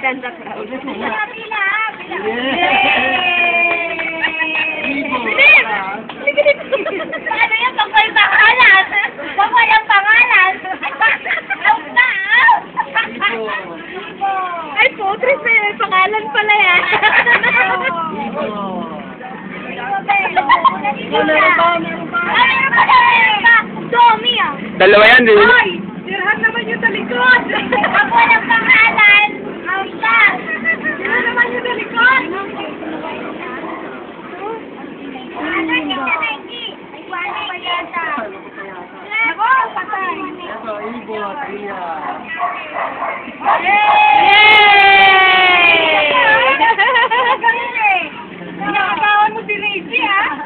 than the crowd. Ano yung kapal pangalan? Kapal ang pangalan. Ay, Potris na yun. Pangalan pala yan. Domi ah. Dalawa yan, din. Ay, Dirhan naman yung talikod. Ako ng pangalan. Hausa. Dirhan naman yung talikod. Ano yung kanaki? Iwana pa yata. Ako, patay. Ito, Ibo, Tria. Nakakawan mo si Reggie, ah.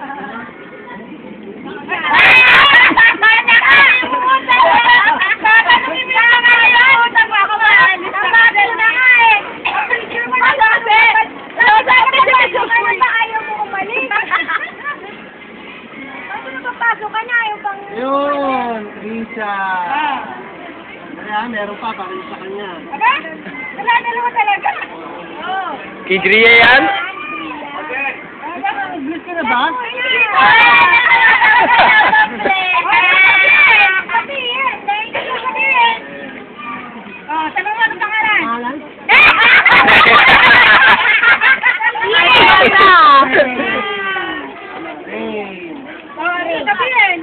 Yun, Risa. Kaya meron pa para sa kanya. Wala dalawa talaga. Kay Dria yan? English ka na ba? Tanong mo ang pangalan. Pangalan? Sorry. Sabihin.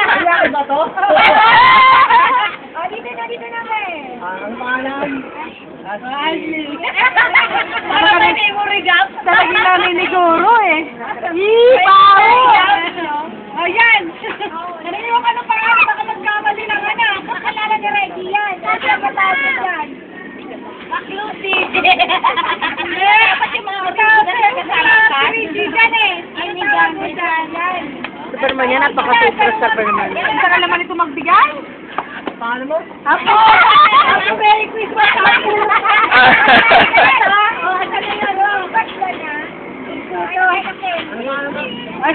Lalaki ba to? Dito na may. Ang pangalan? Ashley. Parang may memory gap. Talagang namin ni Goro eh. Pao! O yan. Narinig ka ng pangalan, baka magkamali ng anak. Nakalala ni Reggie yan. Sabi ang matapos yan. Maklusi. Dapat yung mga kasama ka. Reggie dyan eh. Ay, ni Gano dyan. Superman yan, napaka-super Superman. Ang tagal naman ito magbigay. Pangalan mo? Apo! Happy Merry Christmas! Apo! Ano pangalan mo? Ay!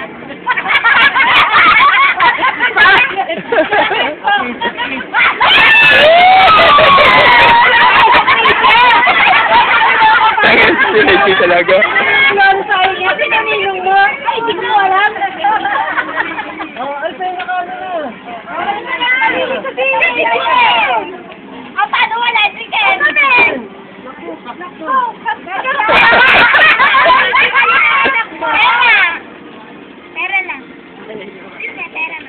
Si Reggie talaga. Ano sa'yo niya? Pinaminong mo? Ay, di ko alam. Ay, sa'yo na kano na. O, paano wala si Ken? Pera lang. Pera lang.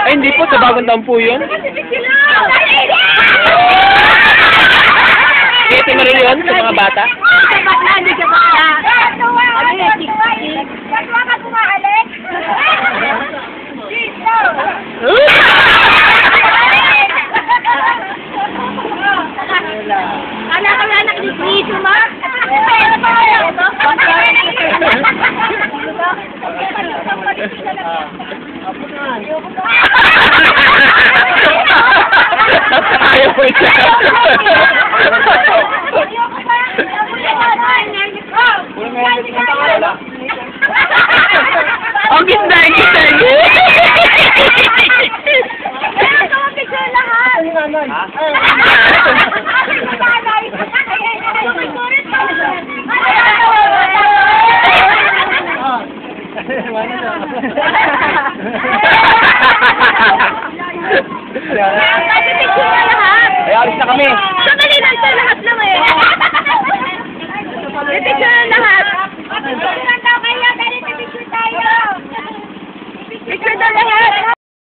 Ay, hindi po. Sa bagong taon po yun. Ito na rin yun sa mga bata. Hindi ka bakla. Kaswa ka kumaalit? Dito! Anak ka anak ni Cristo, ma? Ayaw po siya. Ang ganda, ang ganda. Ano yung nanay?